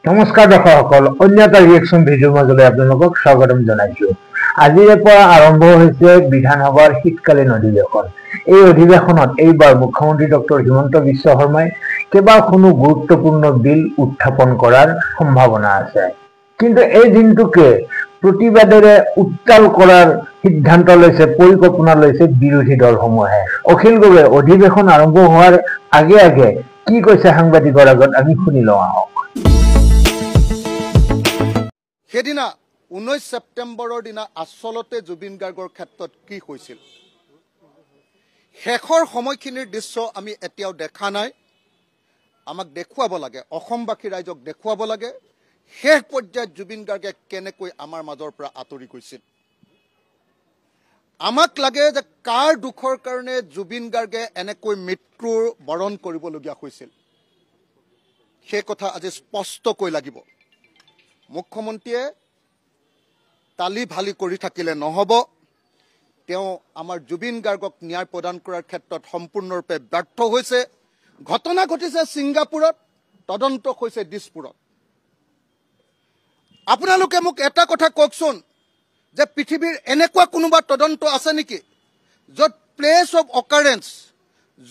নমস্কাৰ দৰ্শকসকল, অন্য এটা ৰিয়েকশ্যন ভিডিঅ'ৰ মাজলৈ আপোনালোকক স্বাগতম জনাইছো। আজিৰে পৰা আৰম্ভ হৈছে বিধানসভাৰ শীতকালীন অধিৱেশন। এই অধিৱেশনত এইবাৰ মুখ্যমন্ত্ৰী ডক্টৰ হিমন্ত বিশ্ব শৰ্মাই কেইবাখনো গুৰুত্বপূৰ্ণ বিল উত্থাপন কৰাৰ সম্ভাৱনা আছে। কিন্তু এই দিনটোকে প্ৰতিবাদেৰে উত্তাল কৰাৰ সিদ্ধান্ত লৈছে, পৰিকল্পনা লৈছে বিৰোধী দলসমূহে। অখিল গগৈয়ে অধিৱেশন আৰম্ভ হোৱাৰ আগে আগে কি কৈছে সাংবাদিকৰ আগত আমি শুনি লওঁ আহক। সেইদিনা 19 ছেপ্টেম্বৰৰ দিনা আচলতে জুবিন গাৰ্গৰ ক্ষেত্ৰত কি হৈছিল, শেষৰ সময়খিনিৰ দৃশ্য আমি এতিয়াও দেখা নাই। আমাক দেখুৱাব লাগে, অসমবাসী ৰাইজক দেখুৱাব লাগে শেষ পৰ্যায়ত জুবিন গাৰ্গে কেনেকৈ আমাৰ মাজৰ পৰা আঁতৰি গৈছিল। আমাক লাগে যে কাৰ দুখৰ কাৰণে জুবিন গাৰ্গে এনেকৈ মৃত্যুৰ বৰণ কৰিবলগীয়া হৈছিল, সেই কথা আজি স্পষ্টকৈ লাগিব। মুখ্যমন্ত্ৰীয়ে তালি ভালি কৰি থাকিলে নহ'ব। তেওঁ আমাৰ জুবিন গাৰ্গক ন্যায় প্ৰদান কৰাৰ ক্ষেত্ৰত সম্পূৰ্ণৰূপে ব্যৰ্থ হৈছে। ঘটনা ঘটিছে ছিংগাপুৰত, তদন্ত হৈছে দিছপুৰত। আপোনালোকে মোক এটা কথা কওকচোন যে পৃথিৱীৰ এনেকুৱা কোনোবা তদন্ত আছে নেকি য'ত প্লেচ অফ অকাৰেঞ্চ,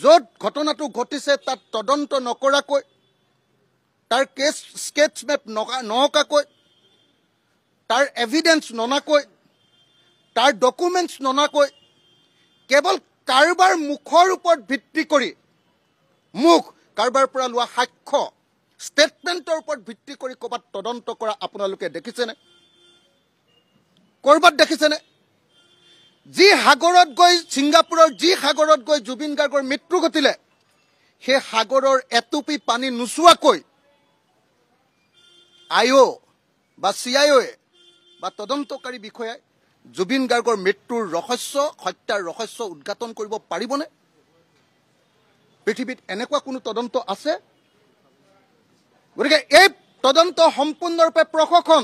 য'ত ঘটনাটো ঘটিছে তাত তদন্ত নকৰাকৈ, তাৰ কেছ স্কেটছ মেপ নঅঁকাকৈ, তাৰ এভিডেন্স ননাকৈ, তাৰ ডকুমেণ্টছ ননাকৈ, কেৱল কাৰোবাৰ মুখৰ ওপৰত ভিত্তি কৰি, কাৰোবাৰ পৰা লোৱা সাক্ষ্য ষ্টেটমেণ্টৰ ওপৰত ভিত্তি কৰি ক'ৰবাত তদন্ত কৰা আপোনালোকে দেখিছেনে? ক'ৰবাত দেখিছেনে? যি সাগৰত গৈ, ছিংগাপুৰৰ যি সাগৰত গৈ জুবিন গাৰ্গৰ মৃত্যু ঘটিলে, সেই সাগৰৰ এটুপি পানী নোচোৱাকৈ আইঅ' বা CIOয়ে বা তদন্তকাৰী বিষয়াই জুবিন গাৰ্গৰ মৃত্যুৰ ৰহস্য, হত্যাৰ ৰহস্য উদঘাটন কৰিব পাৰিবনে? পৃথিৱীত এনেকুৱা কোনো তদন্ত আছে? গতিকে এই তদন্ত সম্পূৰ্ণৰূপে প্ৰশাসন,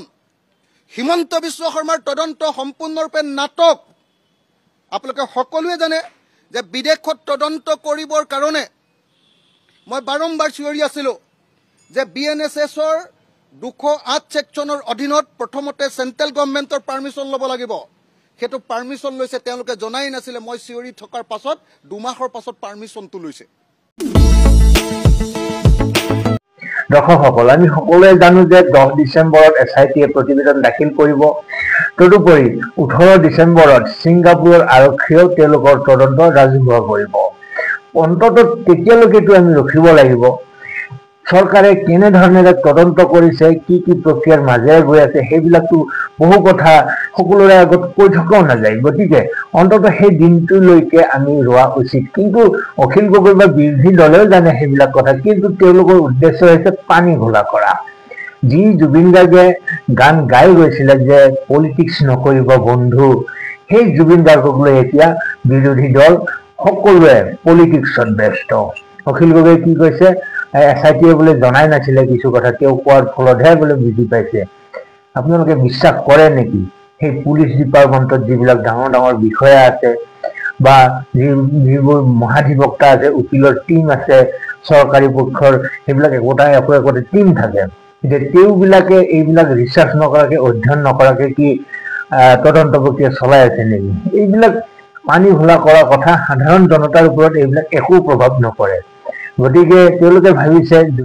হিমন্ত বিশ্ব শৰ্মাৰ তদন্ত সম্পূৰ্ণৰূপে নাটক। আপোনালোকে সকলোৱে জানে যে বিদেশত তদন্ত কৰিবৰ কাৰণে মই বাৰম্বাৰ চিঞৰি আছিলোঁ যে BNSSৰ 208 ছেকশ্যনৰ অধীনত প্ৰথমতে চেণ্ট্ৰেল গভৰ্ণমেণ্টৰ পাৰ্মিশ্যন ল'ব লাগিব। সেইটো পাৰ্মিশ্যন লৈছে, তেওঁলোকে জনাই নাছিলে। মই চিঞৰি থকাৰ পাছত 2 মাহৰ পাছত পাৰ্মিশ্যনটো লৈছে। দৰ্শকসকল, আমি সকলোৱে জানো যে 10 ডিচেম্বৰত SITয়ে প্ৰতিবেদন দাখিল কৰিব। তদুপৰি 18 ডিচেম্বৰত ছিংগাপুৰৰ আৰক্ষীয়েও তেওঁলোকৰ তদন্ত ৰাজহুৱা কৰিব। অন্ততঃ তেতিয়ালৈকেতো আমি ৰখিব লাগিব। চৰকাৰে কেনেধৰণেৰে তদন্ত কৰিছে, কি কি প্ৰক্ৰিয়াৰ মাজেৰে গৈ আছে, সেইবিলাকতো বহু কথা সকলোৰে আগত কৈ থকাও নাযায়। গতিকে অন্ততঃ সেই দিনটোলৈকে আমি ৰোৱা উচিত। কিন্তু অখিল গগৈ বা বিৰোধী দলেও জানে সেইবিলাক কথা, কিন্তু তেওঁলোকৰ উদ্দেশ্য হৈছে পানী ঘোলা কৰা। যি জুবিন গাৰ্গে গান গাই গৈছিলে যে পলিটিক্স নকৰিব বন্ধু, সেই জুবিন গাৰ্গক লৈ এতিয়া বিৰোধী দল সকলোৱে পলিটিক্সত ব্যস্ত। অখিল গগৈয়ে কি কৈছে, SITয়ে বোলে জনাই নাছিলে কিছু কথা, তেওঁ কোৱাৰ ফলতহে বোলে বুজি পাইছে। আপোনালোকে বিশ্বাস কৰে নেকি? সেই পুলিচ ডিপাৰ্টমেণ্টত যিবিলাক ডাঙৰ ডাঙৰ বিষয়া আছে বা যিবোৰ মহাধিবক্তা আছে, উকিলৰ টীম আছে, চৰকাৰী পক্ষৰ সেইবিলাক একো একোটা টীম থাকে, এতিয়া তেওঁবিলাকে এইবিলাক ৰিচাৰ্চ নকৰাকে, অধ্যয়ন নকৰাকে কি তদন্ত প্ৰক্ৰিয়া চলাই আছে নেকি? এইবিলাক পানী ঘোলা কৰা কথা। সাধাৰণ জনতাৰ ওপৰত এইবিলাক একো প্ৰভাৱ নপৰে। গতিকে তেওঁলোকে ভাবিছে